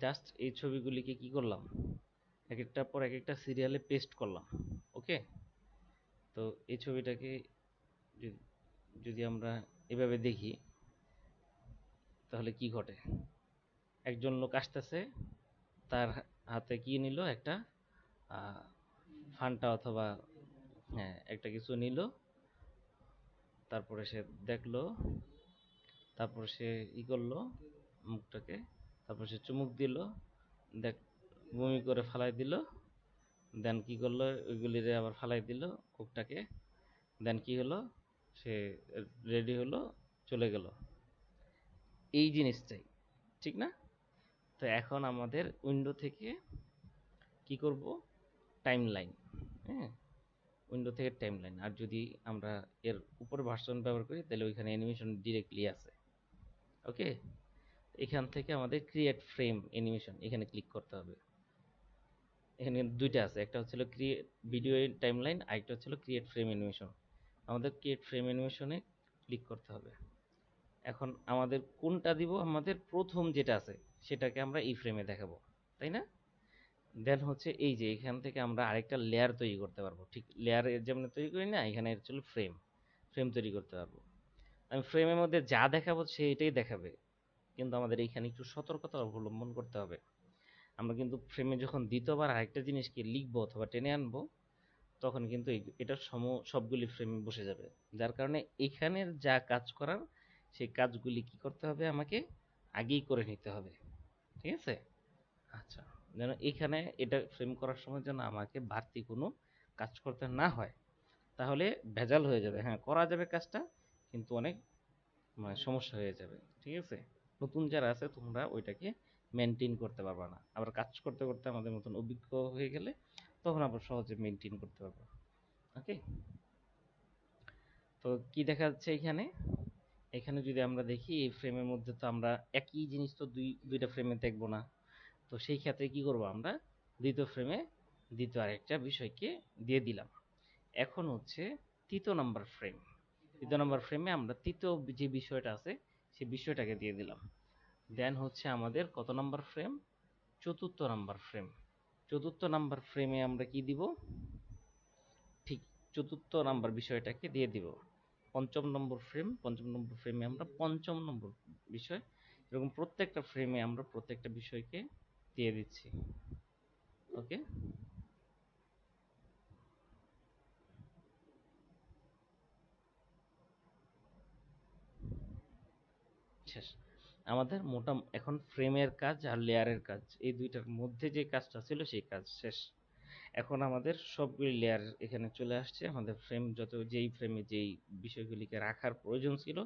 Just এই ছবিগুলিকে কি করলাম, এক একটার পর এক একটা সিরিয়ালে পেস্ট করলাম। ওকে, তো এই ছবিটাকে যদি যদি আমরা এভাবে দেখি তাহলে কি ঘটে। একজন লোক আসতেছে, তার হাতে কি নিল, একটা ফান্টা অথবা হ্যাঁ একটা কিছু নিল, তারপরে সে দেখলো, তারপরে সে ই করলো মুখটাকে, তারপর সে চুমুক দিল, দেখ বমি করে ফালাই দিল, দেন কি করলো ওইগুলিরে আবার ফালাই দিল কোকটাকে, দেন কি হলো, সে রেডি হলো, চলে গেল। এই জিনিসটাই ঠিক না? তো এখন আমাদের উইন্ডো থেকে কি করব, টাইম লাইন। হ্যাঁ, উইন্ডো থেকে টাইম লাইন। আর যদি আমরা এর উপরে ভার্সন ব্যবহার করি তাহলে ওইখানে অ্যানিমেশন ডিরেক্টলি আছে। ওকে, এখান থেকে আমাদের ক্রিয়েট ফ্রেম অ্যানিমেশন এখানে ক্লিক করতে হবে। এখানে দুইটা আছে, একটা হচ্ছিল ক্রিয়েট ভিডিও টাইমলাইন, আরেকটা হচ্ছিল ক্রিয়েট ফ্রেম অ্যানিমেশন। আমাদের ক্রিয়েট ফ্রেম অ্যানিমেশনে ক্লিক করতে হবে। এখন আমাদের কোনটা দিব, আমাদের প্রথম যেটা আছে সেটাকে আমরা এই ফ্রেমে দেখাবো, তাই না? দেন হচ্ছে এই যে এখান থেকে আমরা আরেকটা লেয়ার তৈরি করতে পারবো, ঠিক লেয়ার যেমন তৈরি করি না, এখানে হচ্ছিল ফ্রেম, ফ্রেম তৈরি করতে পারবো। আমি ফ্রেমের মধ্যে যা দেখাবো সেইটাই দেখাবে, কিন্তু আমাদের এইখানে একটু সতর্কতা অবলম্বন করতে হবে। আমরা কিন্তু ফ্রেমে যখন দ্বিতীয়বার আরেকটা জিনিসকে লিখবো অথবা টেনে আনবো, তখন কিন্তু এটা সবগুলি ফ্রেমে বসে যাবে। যার কারণে এখানের যা কাজ করার সেই কাজগুলি কি করতে হবে, আমাকে আগেই করে নিতে হবে। ঠিক আছে? আচ্ছা, যেন এখানে এটা ফ্রেম করার সময় যেন আমাকে বাড়তি কোনো কাজ করতে না হয়, তাহলে ভেজাল হয়ে যাবে। হ্যাঁ, করা যাবে কাজটা, কিন্তু অনেক মানে সমস্যা হয়ে যাবে। ঠিক আছে? নতুন যারা আছে তোমরা ওইটাকে মেনটেন করতে পারবা না, আবার কাজ করতে করতে আমাদের মতন অভিজ্ঞ হয়ে গেলে তখন আবার সহজে মেনটেন করতে পারবো। ওকে, তো কি দেখা যাচ্ছে এখানে, এখানে যদি আমরা দেখি এই ফ্রেমের মধ্যে তো আমরা একই জিনিস তো দুইটা ফ্রেমে দেখবো না। তো সেই ক্ষেত্রে কি করব, আমরা দ্বিতীয় ফ্রেমে দ্বিতীয় আরেকটা বিষয়কে দিয়ে দিলাম। এখন হচ্ছে তৃতীয় নাম্বার ফ্রেম, তৃতীয় নাম্বার ফ্রেমে আমরা তৃতীয় যে বিষয়টা আছে সেই বিষয়টাকে দিয়ে দিলাম। দেন হচ্ছে আমাদের কত নাম্বার ফ্রেম, চতুর্থ নাম্বার ফ্রেম। চতুর্থ নাম্বার ফ্রেমে আমরা কি দিব, ঠিক চতুর্থ নাম্বার বিষয়টাকে দিয়ে দিব। পঞ্চম নম্বর ফ্রেম, পঞ্চম নম্বর ফ্রেমে আমরা পঞ্চম নম্বর বিষয়, এরকম প্রত্যেকটা ফ্রেমে আমরা প্রত্যেকটা বিষয়কে দিয়ে দিচ্ছি। ওকে, শেষ। আমাদের মোটা এখন ফ্রেমের কাজ আর লেয়ারের কাজ, এই দুইটার মধ্যে যে কাজটা ছিল সেই কাজ শেষ। এখন আমাদের সবগুলি লেয়ার এখানে চলে আসছে। আমাদের ফ্রেম যত, যেই ফ্রেমে যেই বিষয়গুলিকে রাখার প্রয়োজন ছিল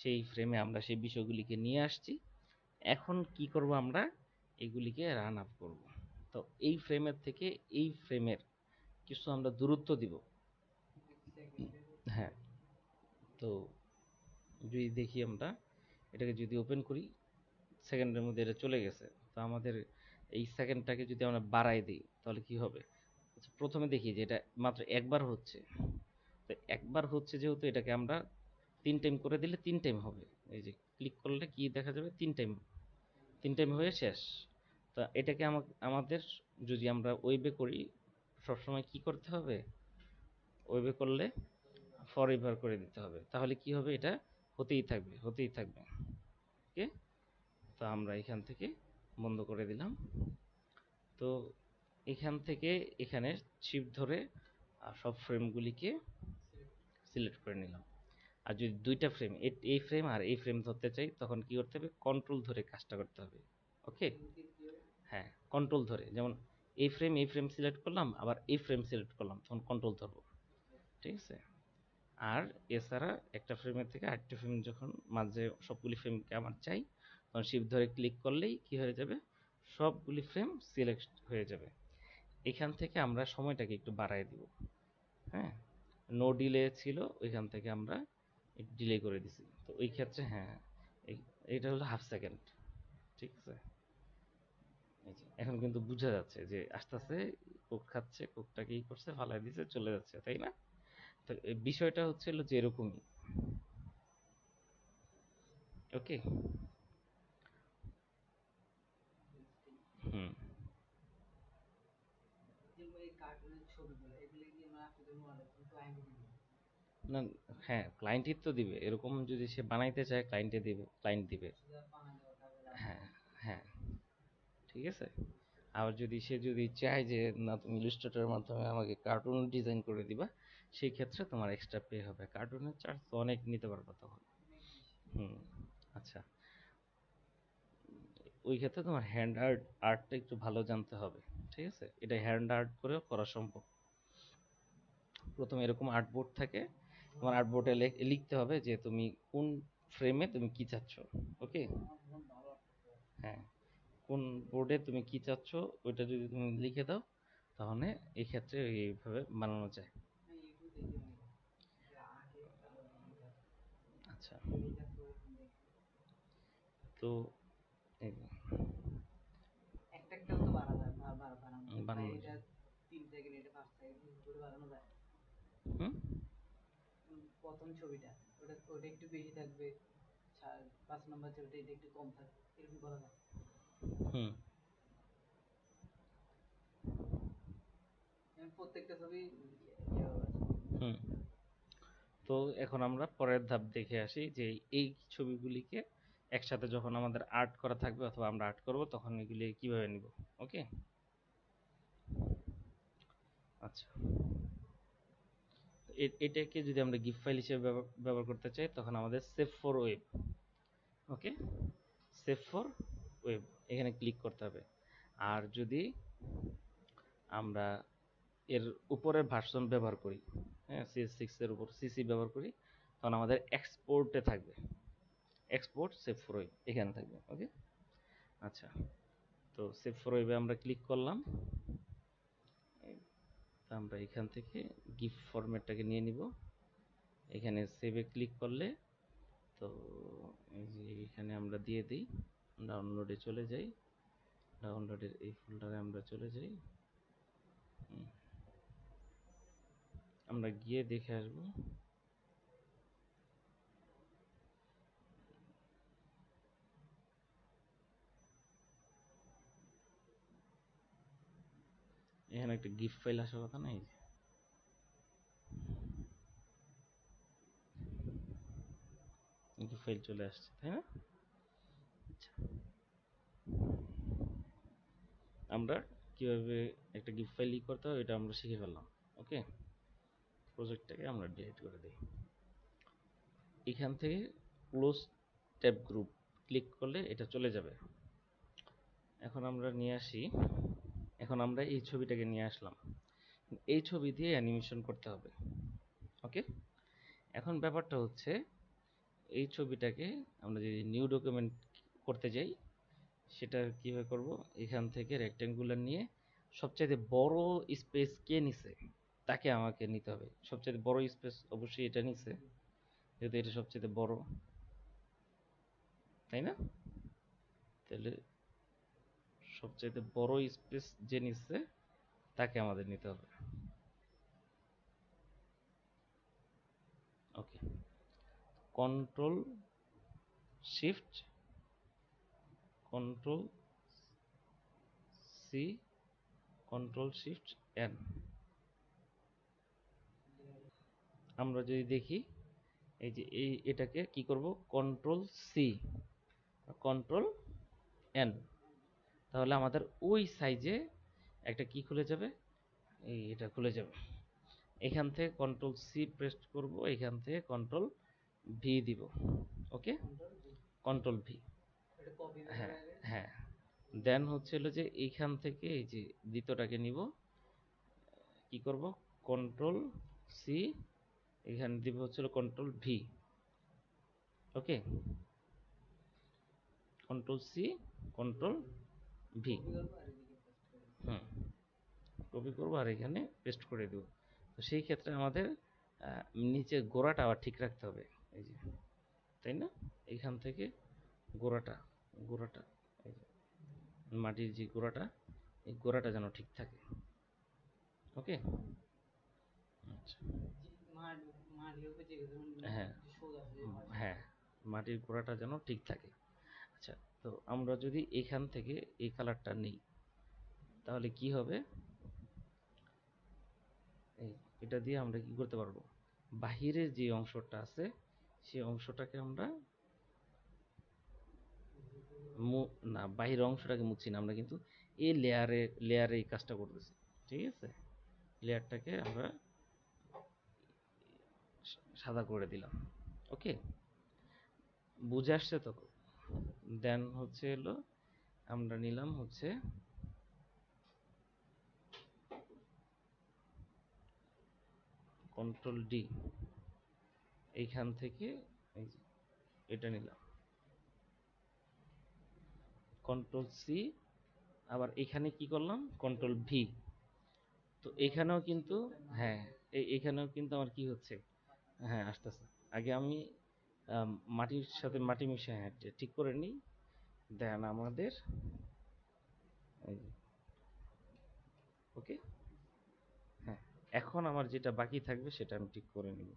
সেই ফ্রেমে আমরা সেই বিষয়গুলিকে নিয়ে আসছি। এখন কি করব, আমরা এগুলিকে রান আপ করব। তো এই ফ্রেমের থেকে এই ফ্রেমের কিছু আমরা দূরত্ব দিব। হ্যাঁ, তো যদি দেখি আমরা এটাকে যদি ওপেন করি, সেকেন্ডের মধ্যে এটা চলে গেছে। তো আমাদের এই সেকেন্ডটাকে যদি আমরা বাড়াই দিই তাহলে কি হবে, আচ্ছা, প্রথমে দেখি যে এটা মাত্র একবার হচ্ছে। তো একবার হচ্ছে যেহেতু এটাকে আমরা 3 টাইম করে দিলে 3 টাইম হবে। এই যে ক্লিক করলে কি দেখা যাবে, 3 টাইম, 3 টাইম হয়ে শেষ। তো এটাকে আমাদের যদি আমরা ওয়েবে করি, সবসময় কি করতে হবে, ওয়েবে করলে ফরএভার করে দিতে হবে, তাহলে কি হবে, এটা হতেই থাকবে, হতেই থাকবে। ওকে, তো আমরা এখান থেকে বন্ধ করে দিলাম। তো এখান থেকে এখানে শিফট ধরে সব ফ্রেমগুলিকে সিলেক্ট করে নিলাম। আর যদি দুইটা ফ্রেম, এই ফ্রেম আর এই ফ্রেম ধরতে চাই, তখন কি করতে হবে, কন্ট্রোল ধরে কাজটা করতে হবে। ওকে, হ্যাঁ, কন্ট্রোল ধরে, যেমন এই ফ্রেম সিলেক্ট করলাম, আবার এই ফ্রেম সিলেক্ট করলাম, তখন কন্ট্রোল ধরবো। ঠিক আছে? আর এছাড়া একটা ফ্রেমের থেকে আরেকটা ফ্রেম যখন মাঝে সবগুলি ফ্রেমকে আমার চাই, তখন শিফট ধরে ক্লিক করলেই কি হয়ে যাবে, সবগুলি ফ্রেম সিলেক্ট হয়ে যাবে। এখান থেকে আমরা সময়টাকে একটু বাড়ায় দিব। হ্যাঁ, নো ডিলে ছিল, ওইখান থেকে আমরা একটু ডিলে করে দিছি। তো ওই ক্ষেত্রে হ্যাঁ, এটা হলো হাফ সেকেন্ড। ঠিক আছে? এই যে এখন কিন্তু বোঝা যাচ্ছে যে আস্তে আস্তে কোক খাচ্ছে, কোকটা কি করছে, ফালাই দিছে, চলে যাচ্ছে, তাই না? তো এই বিষয়টা হচ্ছিল যে এরকমই। ওকে, না, হ্যাঁ ক্লায়েন্টই তো দিবে, এরকম যদি সে বানাইতে চায় ক্লায়েন্টে দিবে, ক্লায়েন্ট দিবে। হ্যাঁ, হ্যাঁ, ঠিক আছে। আবার যদি সে যদি চায় যে না তুমি ইলাস্ট্রেটরের মাধ্যমে আমাকে কার্টুন ডিজাইন করে দিবা, সেই ক্ষেত্রে তোমার এক্সট্রা পে হবে। কার্টুনের চার্জ তো অনেক নিতে পারবা তখন। হুম, আচ্ছা। ওই ক্ষেত্রে তোমার হ্যান্ড আর্টটা একটু ভালো জানতে হবে, ঠিক আছে। এটা হ্যান্ড আর্ট করেও করা সম্ভব। প্রথমে এরকম আর্টবোর্ড থাকে, তোমার আর্টবোর্ডে লিখতে হবে যে তুমি কোন ফ্রেমে তুমি কি চাচ্ছ। ওকে, হ্যাঁ, কোন বোর্ডে তুমি কি চাচ্ছ ওইটা যদি তুমি লিখে দাও, তাহলে এই ক্ষেত্রে এইভাবে বানানো যায়। আচ্ছা, তো এই বানানো যায়। হুম, হুম, হুম। তো এখন আমরা পরের ধাপ দেখে আসি যে এই ছবিগুলিকে একসাথে যখন আমাদের আর্ট করা থাকবে অথবা আমরা আর্ট করব তখন এগুলি কিভাবে নিব। ওকে, আচ্ছা। এটাকে যদি আমরা গিফট ফাইল হিসেবে ব্যবহার করতে চাই তখন আমাদের save for web, okay, save for web এখানে ক্লিক করতে হবে। আর যদি আমরা এর উপরের ভার্সন ব্যবহার করি, হ্যাঁ, CS6 এর উপর সিসি ব্যবহার করি, তখন আমাদের এক্সপোর্টে থাকবে, এক্সপোর্ট সেভ ফর ওয়েব এখানে থাকবে। ওকে, আচ্ছা। তো সেভ ফর ওয়েবে আমরা ক্লিক করলাম, আমরা এখান থেকে গিফট ফরম্যাটটাকে নিয়ে নিব। এখানে সেভে ক্লিক করলে তো এই যে এখানে আমরা দিয়ে দিই, ডাউনলোডে চলে যাই, ডাউনলোডের এই ফোল্ডারে আমরা চলে যাই। আমরা গিয়ে দেখে আসবো। এখানে একটা গিফট ফাইল আসার কথা নাই, গিফট ফাইল চলে আসছে, তাই না? আচ্ছা, আমরা কিভাবে একটা গিফট ফাইল করতে হয় এটা আমরা শিখে ফেললাম। ওকে, প্রজেক্টটাকে আমরা ডিলিট করে দিই। এখান থেকে ক্লোজ ট্যাব গ্রুপ ক্লিক করলে এটা চলে যাবে। এখন আমরা নিয়ে আসি, এখন আমরা এই ছবিটাকে নিয়ে আসলাম, এই ছবি দিয়ে অ্যানিমেশন করতে হবে। ওকে, এখন ব্যাপারটা হচ্ছে এই ছবিটাকে আমরা যদি নিউ ডকুমেন্ট করতে যাই সেটা কীভাবে করব, এখান থেকে রেক্ট্যাঙ্গুলার নিয়ে সবচাইতে বড় স্পেস কে নিছে তাকে আমাকে নিতে হবে। সবচাইতে বড় স্পেস অবশ্যই এটা নিছে, যেহেতু এটা সবচাইতে বড়, তাই না? তাহলে সবচাইতে বড় স্পেস যে নিচ্ছে তাকে আমাদের নিতে হবে। Okay, control shift control C control shift N. আমরা যদি দেখি এই যে এটাকে কি করব, কন্ট্রোল সি কন্ট্রোল এন, তাহলে আমাদের ওই সাইজে একটা কি খুলে যাবে, এই এটা খুলে যাবে। এখান থেকে কন্ট্রোল সি প্রেস করব, এখান থেকে কন্ট্রোল ভি দিব। ওকে, কন্ট্রোল ভি, হ্যাঁ, হ্যাঁ। দেন হচ্ছে হলো যে এইখান থেকে এই যে দ্বিতীয়টাকে নিব, কি করব, কন্ট্রোল সি, এখানে দিব হচ্ছে কন্ট্রোল ভি। ওকে, কন্ট্রোল সি কন্ট্রোল ভি, হুম, কপি করবো আর এখানে পেস্ট করে দেবো। তো সেই ক্ষেত্রে আমাদের নিচে গোড়াটা আবার ঠিক রাখতে হবে, এই যে, তাই না? এখান থেকে গোড়াটা গোড়াটা এই যে মাটির যে গোড়াটা, এই গোড়াটা যেন ঠিক থাকে। ওকে, আচ্ছা, হ্যাঁ, হ্যাঁ, মাটির গোড়াটা যেন ঠিক থাকে। আচ্ছা, তো আমরা যদি এখান থেকে এই কালারটা নিই তাহলে কি হবে, এটা দিয়ে আমরা কি করতে পারবো, বাহিরের যে অংশটা আছে সেই অংশটাকে আমরা না, বাহিরের অংশটাকে মুছছি না, আমরা কিন্তু এই লেয়ারে এই কাজটা করতেছি। ঠিক আছে, লেয়ারটাকে আমরা সাদা করে দিলাম। ওকে, বুঝে আসছে তো? দেন হচ্ছে এলো আমরা নিলাম হচ্ছে কন্ট্রোল ডি, এইখান থেকে এই যে এটা নিলাম, কন্ট্রোল সি, আবার এখানে কি করলাম কন্ট্রোল ভি। তো এখানেও কিন্তু, হ্যাঁ, এখানেও কিন্তু আমার কি হচ্ছে, হ্যাঁ আসতেছে। আগে আমি মাটির সাথে মাটি মিশিয়ে, হ্যাঁ ঠিক করে নিই। দেন আমাদের ওকে, হ্যাঁ, এখন আমার যেটা বাকি থাকবে সেটা আমি ঠিক করে নিব।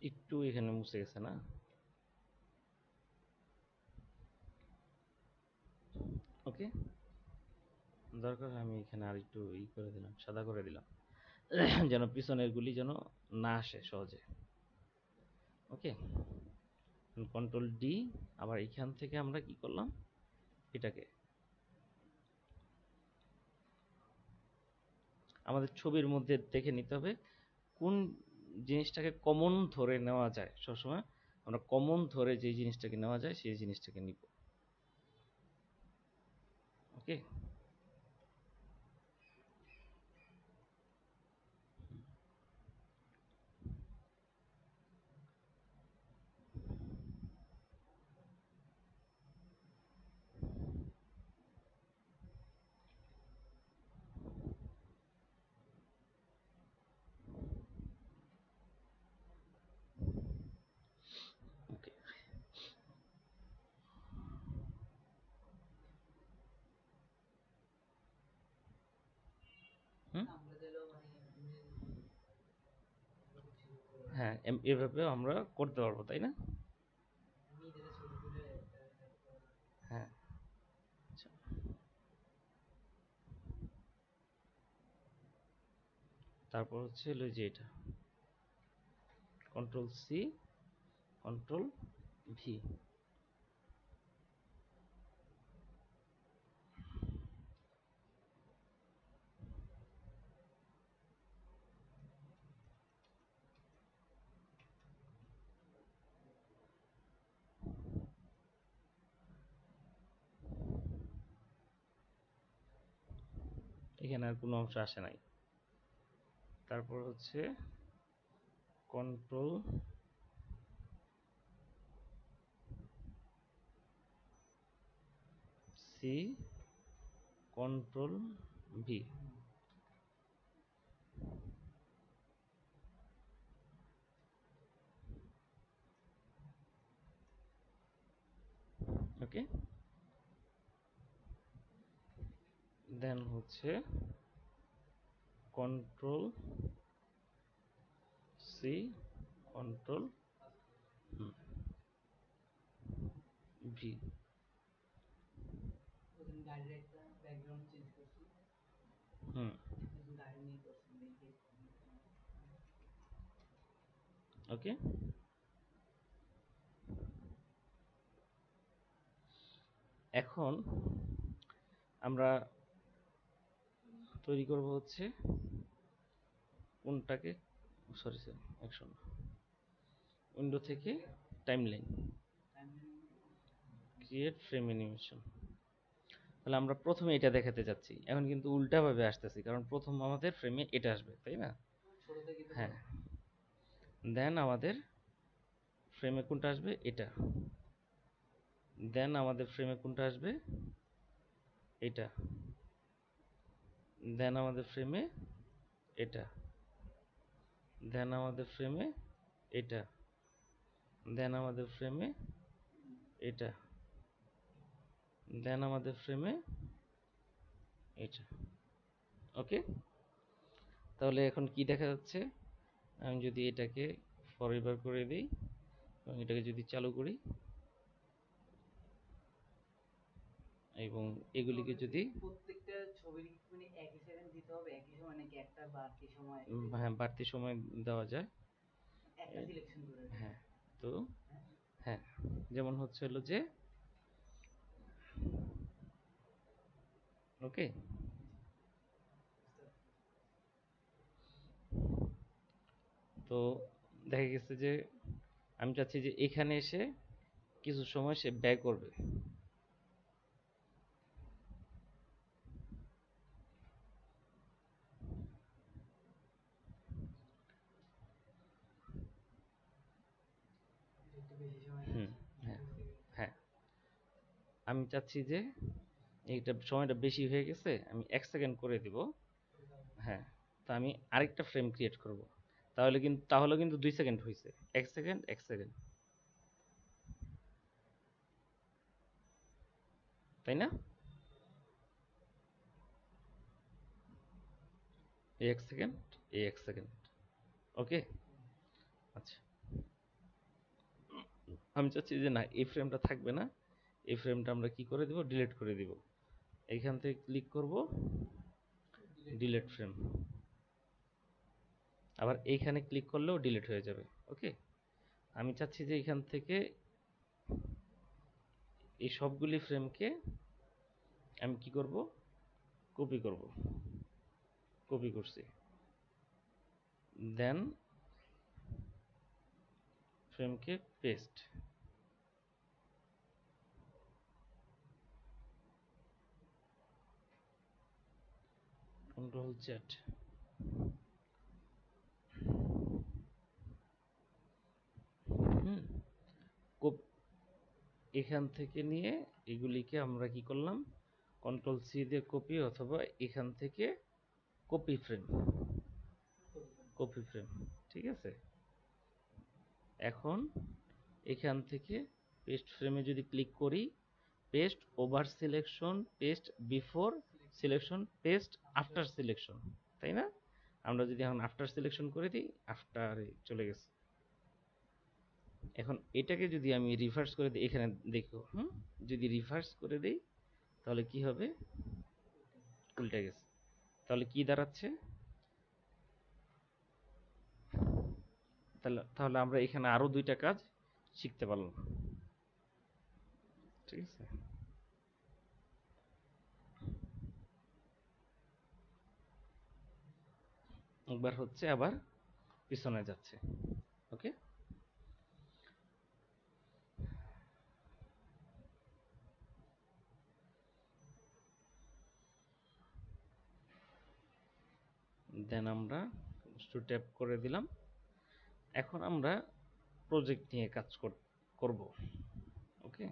একটু এখানে মুছে গেছে না? ওকে, দরকার আমি এখানে আর একটু করে দিলাম, সাদা করে দিলাম যেন পিছনের গুলি যেন না আসে সহজে। ওকে, কন্ট্রোল ডি, আবার এখান থেকে আমরা কি করলাম, এটাকে আমাদের ছবির মধ্যে দেখে নিতে হবে কোন জিনিসটাকে কমন ধরে নেওয়া যায়। সবসময় আমরা কমন ধরে যে জিনিসটাকে নেওয়া যায় সেই জিনিসটাকে নিব। ওকে, ওকে, হুম, হ্যাঁ এভাবেও আমরা করতে পারবো, তাই না? হ্যাঁ, আচ্ছা, তারপর হচ্ছে হলো যে এটা কন্ট্রোল সি, কন্ট্রোল ভি। এখানে আর কোনো অংশ আসে নাই। তারপর হচ্ছে কন্ট্রোল সি, কন্ট্রোল ভি। ওকে, দেন হচ্ছে কন্ট্রোল সি, কন্ট্রোল ভি। হুম, ওকে, এখন আমরা তৈরি করব হচ্ছে কোনটাকে, সরি সরি অ্যাকশন, উইন্ডো থেকে টাইমলাইন, ক্রিয়েট ফ্রেম অ্যানিমেশন। তাহলে আমরা প্রথমে এটা দেখাতে যাচ্ছি, এখন কিন্তু উল্টাভাবে আসতেছি, কারণ প্রথম আমাদের ফ্রেমে এটা আসবে, তাই না? হ্যাঁ, দেন আমাদের ফ্রেমে কোনটা আসবে, এটা। দেন আমাদের ফ্রেমে কোনটা আসবে, এটা। দেন আমাদের ফ্রেমে এটা। দেন আমাদের ফ্রেমে এটা। দেন আমাদের ফ্রেমে এটা। দেন আমাদের ফ্রেমে এটা। ওকে, তাহলে এখন কি দেখা যাচ্ছে, আমি যদি এটাকে ফরএভার করে দিই এবং এটাকে যদি চালু করি এবং এগুলিকে যদি হ্যাঁ, বাড়তি সময় দেওয়া যায়। হ্যাঁ, তো হ্যাঁ, যেমন হচ্ছে হলো যে ওকে, তো দেখা গেছে যে আমি চাচ্ছি যে এখানে এসে কিছু সময় সে ব্যয় করবে। হুম, হ্যাঁ, হ্যাঁ, আমি চাচ্ছি যে এইটা সময়টা বেশি হয়ে গেছে, আমি 1 সেকেন্ড করে দিব। হ্যাঁ, তো আমি আরেকটা ফ্রেম ক্রিয়েট করব। তাহলে কিন্তু 2 সেকেন্ড হয়েছে। 1 সেকেন্ড, 1 সেকেন্ড, তাই না? এই 1 সেকেন্ড, এই 1 সেকেন্ড। ওকে, আচ্ছা, আমি চাচ্ছি যে না, এই ফ্রেমটা থাকবে না, এই ফ্রেমটা আমরা কি করে দিব, ডিলিট করে দিব। এইখান থেকে ক্লিক করব, ডিলিট ফ্রেম। আবার এইখানে ক্লিক করলেও ডিলিট হয়ে যাবে। ওকে, আমি চাচ্ছি যে এখান থেকে এই সবগুলি ফ্রেমকে আমি কি করব, কপি করব। কপি করছি, দেন ফ্রেমকে পেস্ট, কন্ট্রোল জেড। হুম, এখান থেকে নিয়ে এগুলিকে আমরা কি করলাম, কন্ট্রোল সি দিয়ে কপি, অথবা এখান থেকে কপি ফ্রেম, কপি ফ্রেম, ঠিক আছে। এখন এখান থেকে পেস্ট ফ্রেমে যদি ক্লিক করি, paste over selection, paste before selection, paste after selection, তাই না? আমরা যদি এখন আফটার সিলেকশন করে দিই, আফটারে চলে গেছে। এখন এটাকে যদি আমি রিভার্স করে দিই, এখানে দেখো, যদি রিভার্স করে দিই তাহলে কি হবে, উল্টে গেছে। তাহলে কি দাঁড়াচ্ছে, তাহলে আমরা এখানে আরো 2টা কাজ শিখতে পারলাম। ঠিক আছে, একবার হচ্ছে আবার পিছনে যাচ্ছে। ওকে, দেন আমরা ট্যাপ করে দিলাম। এখন আমরা প্রজেক্ট নিয়ে কাজ করব। ওকে,